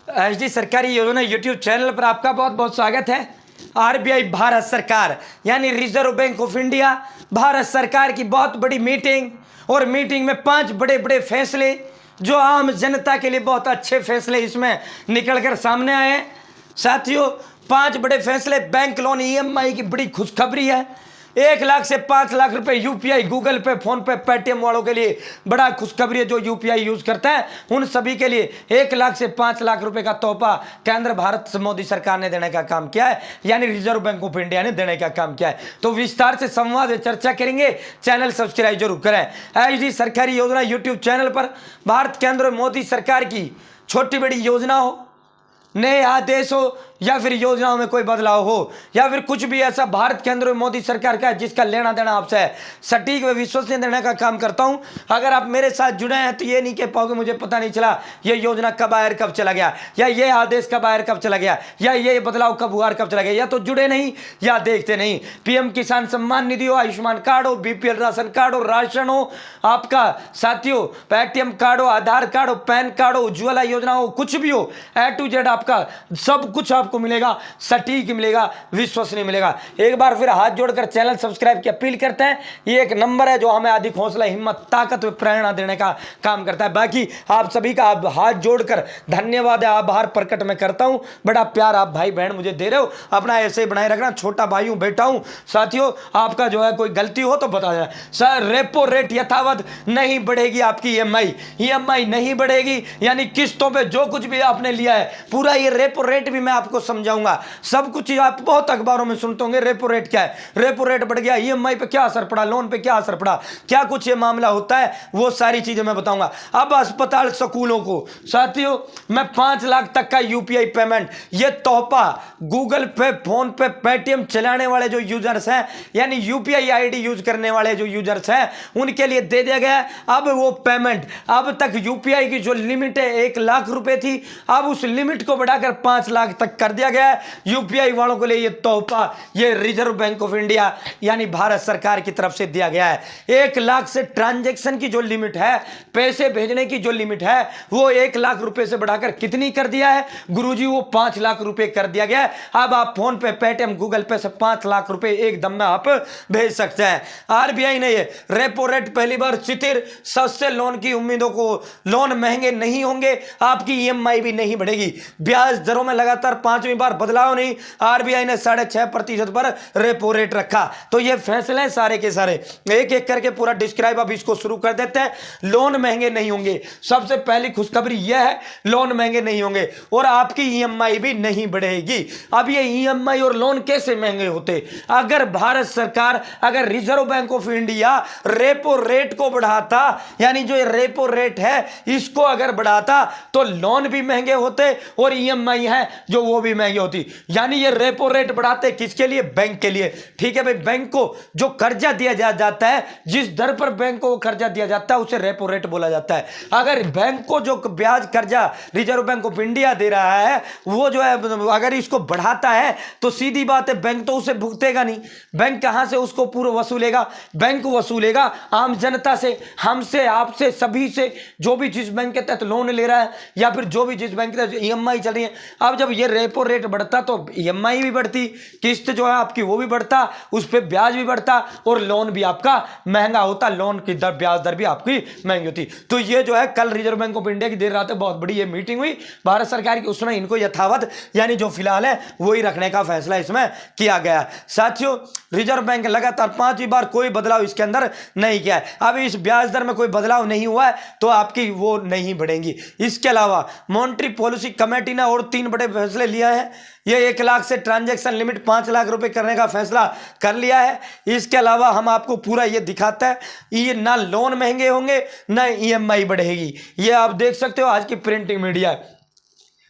HD सरकारी योजना YouTube channel पर आपका बहुत बहुत स्वागत है। आरबीआई भारत सरकार यानी reserve bank of India Bharat सरकार की बहुत बड़ी मीटिंग, और मीटिंग में 5 बड़े बड़े फैसले जो आम जनता के लिए बहुत अच्छे फैसले इसमें निकल कर सामने आए हैं। साथियों, 5 बड़े फैसले। बैंक लोन ईएमआई की बड़ी खुशखबरी है। 1 लाख से 5 लाख रुपए यूपीआई, गूगल पे, फोन पे, पेटीएम वालों के लिए बड़ा खुशखबरी है। जो यूपीआई यूज करता है उन सभी के लिए 1 लाख से 5 लाख रुपए का तोहफा केंद्र भारत मोदी सरकार ने देने का काम किया है, यानी रिजर्व बैंक ऑफ इंडिया ने देने का काम किया है। तो विस्तार से संवाद चर्चा करेंगे। चैनल सब्सक्राइब जरूर करें। एचडी सरकारी योजना यूट्यूब चैनल पर भारत केंद्र मोदी सरकार की छोटी बड़ी योजना हो, नए आदेश हो, या फिर योजनाओं में कोई बदलाव हो, या फिर कुछ भी ऐसा भारत केंद्र में मोदी सरकार का है जिसका लेना देना आपसे है, सटीक व विश्वसनीय देने का काम करता हूं। अगर आप मेरे साथ जुड़े हैं तो ये नहीं कह पाओगे मुझे पता नहीं चला ये योजना कब आया, कब चला गया, या ये आदेश कब आया, कब चला गया, या ये बदलाव कब हुआ, कब चला गया। या तो जुड़े नहीं या देखते नहीं। पीएम किसान सम्मान निधि हो, आयुष्मान कार्ड हो, बीपीएल राशन कार्ड हो, राशन हो आपका, साथियों पेटीएम कार्ड हो, आधार कार्ड हो, पैन कार्ड हो, उज्ज्वला योजना हो, कुछ भी हो, A to Z आपका सब कुछ आपको मिलेगा, सटीक मिलेगा, विश्वसनीय मिलेगा। एक बार फिर हाथ जोड़कर चैनल सब्सक्राइब की अपील करते हैं। ये एक नंबर है जो हमें अधिक हौसला, हिम्मत, ताकत व प्रेरणा देने का काम करता है। बाकी आप सभी का हाथ जोड़कर धन्यवाद, आभार प्रकट मैं करता हूं। बड़ा प्यार आप भाई बहन मुझे दे रहे हो, अपना ऐसे ही बनाए रखना। छोटा भाई हूं, बेटा हूं। साथियों, आपका जो है कोई गलती हो तो बता देना। सर, रेपो रेट यथावत नहीं बढ़ेगी, आपकी ईएमआई नहीं बढ़ेगी, यानी किस्तों पे जो कुछ भी आपने लिया है पूरा, ये रेपो रेट भी मैं आपको समझाऊंगा। सब कुछ आप बहुत अखबारों में सुनते होंगे, रेपो रेट क्या है, रेपो रेट बढ़ गया, ईएमआई पे क्या असर पड़ा, लोन पे क्या असर पड़ा, क्या कुछ ये मामला होता है, वो सारी चीजें मैं बताऊंगा। अब अस्पताल, स्कूलों को, साथियों मैं 5 लाख तक का यूपीआई पेमेंट, ये तोहफा गूगल पे, फोन पे, पेटीएम चलाने वाले जो यूजर्स हैं, यानी यूपीआई आईडी यूज करने वाले जो यूजर्स हैं, उनके लिए दे दिया गया है। अब वो पेमेंट, अब तक यूपीआई की जो लिमिट है 1 लाख रुपए थी, अब उस लिमिट को बढ़ाकर 5 लाख तक कर दिया गया है। यूपीआई वालों के लिए ये तोहफा, ये रिजर्व बैंक ऑफ इंडिया यानी भारत सरकार की तरफ से दिया गया है। 1 लाख से ट्रांजैक्शन की जो लिमिट है, पैसे भेजने की जो लिमिट है, वो 1 लाख रुपए से बढ़ाकर कितनी कर दिया है गुरुजी? वो 5 लाख रुपए कर दिया गया है। अब आप फोन पे, पेटीएम, गूगल पे से 5 लाख रुपए एक दम में आप भेज सकते हैं। आरबीआई ने ये रेपो रेट पहली बार स्थिर, सस्ते लोन की उम्मीदों को, लोन महंगे नहीं होंगे, आपकी ईएमआई भी नहीं बढ़ेगी। ब्याज दरों में लगातार 5वीं बार बदलाव नहीं, आरबीआई ने 6.5% पर रेपो रेट रखा। तो ये फैसले हैं सारे के सारे, एक एक करके पूरा डिस्क्राइब अब इसको शुरू कर देते हैं। लोन महंगे नहीं होंगे, सबसे पहली खुशखबरी यह है, लोन महंगे नहीं होंगे और आपकी ईएमआई भी नहीं बढ़ेगी। अब ये ईएमआई और लोन कैसे महंगे होते? अगर भारत सरकार, अगर reserve bank of India repo rate को बढ़ाता, यानी जो ये रेपो रेट है इसको अगर बढ़ाता, तो लोन भी महंगे होते और ईएमआई है जो वो भी महंगी होती। यानी ये रेपो रेट बढ़ाते किसके लिए? बैंक के लिए। ठीक है भाई, बैंक को जो कर्जा दिया जाता है, जिस दर पर बैंक को कर्जा दिया जाता है उसे रेपो रेट बोला जाता है। अगर बैंक को जो ब्याज कर्जा रिजर्व बैंक ऑफ इंडिया दे रहा है, वो जो है अगर इसको बढ़ाता है तो सीधी बात है बैंक तो उसे भुगतेगा नहीं। बैंक कहां से उसको पूरा वसूलेगा? बैंक वसूलेगा आम जनता से, हमसे, आपसे, सभी से, जो भी जिस बैंक के तहत लोन ले रहा है या फिर जो भी जिस बैंक के तहत ईएमआई चल रही है। अब जब ये रेपो रेट बढ़ता तो ईएमआई भी बढ़ती, किस्त जो है आपकी वो भी बढ़ता, उस पर ब्याज भी बढ़ता और लोन भी आपका महंगा होता, लोन की दर, ब्याज दर भी आपकी महंगी होती। तो ये जो है कल रिजर्व बैंक ऑफ इंडिया की देर रात बहुत बड़ी ये मीटिंग हुई भारत सरकार की, उसमें इनको यथावत यानी जो फिलहाल है वही रखने का फैसला इसमें किया गया। साथियों, रिजर्व बैंक लगातार 5वीं बार कोई बदलाव इसके अंदर नहीं किया है। अब इस ब्याज दर में कोई बदलाव नहीं हुआ है तो आपकी वो नहीं बढ़ेंगी। इसके अलावा मॉनेटरी पॉलिसी कमेटी ने और 3 बड़े फैसले लिया है। ये 1 लाख से ट्रांजैक्शन लिमिट 5 लाख रुपए करने का फैसला कर लिया है। इसके अलावा हम आपको पूरा ये दिखाता है, ये ना लोन महंगे होंगे ना ईएमआई बढ़ेगी। ये आप देख सकते हो आज की प्रिंटिंग मीडिया।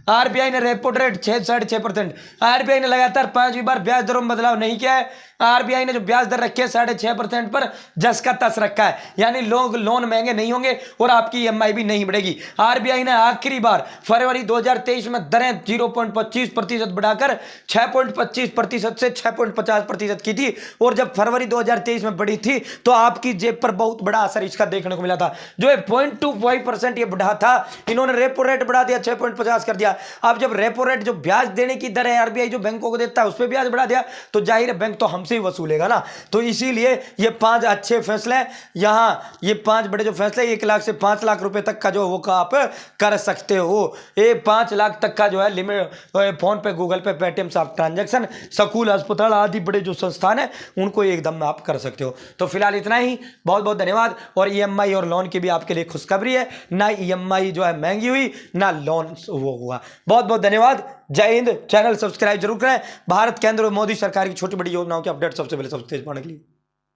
आरबीआई ने रेपो रेट 6.5%। आरबीआई ने लगातार 5वीं बार ब्याज दरों में बदलाव नहीं किया है। आरबीआई ने जो ब्याज दर रखी है 6.5% पर जस का तस रखा है, यानी लोग लोन महंगे नहीं होंगे और आपकी ईएमआई भी नहीं बढ़ेगी। आरबीआई ने आखिरी बार फरवरी 2023 में दरें 0.25% बढ़ाकर 6.25% से 6.50% की थी, और जब फरवरी 2023 में बढ़ी थी तो आपकी जेब पर बहुत बड़ा असर इसका देखने को मिला था। जो 0.25% ये बढ़ा था, इन्होंने रेपो रेट बढ़ा दिया, 6.50 कर दिया, अब जब रेपो रेट जो ब्याज देने की दर है आरबीआई जो बैंकों को देता है उस पर ब्याज बढ़ा दिया तो जाहिर है बैंक तो हमसे ही वसूलेगा ना। तो इसीलिए ये 5 अच्छे फैसले हैं। यहाँ ये 5 बड़े जो फैसले 1 लाख से 5 लाख रुपए तक का जो वो का आप कर सकते हो। ये 5 लाख तक का जो है लिमिट फोन पे, गूगल पे, पेटीएम से आप ट्रांजेक्शन, स्कूल, अस्पताल आदि बड़े जो संस्थान है उनको एकदम में आप कर सकते हो। तो फिलहाल इतना ही, बहुत बहुत धन्यवाद। और ईएमआई और लोन की भी आपके लिए खुशखबरी है, ना ईएमआई जो है महंगी हुई ना लोन वो हुआ। बहुत बहुत धन्यवाद। जय हिंद। चैनल सब्सक्राइब जरूर करें। भारत केंद्र और मोदी सरकार की छोटी बड़ी योजनाओं के अपडेट सबसे पहले सबसे तेज पाने के लिए।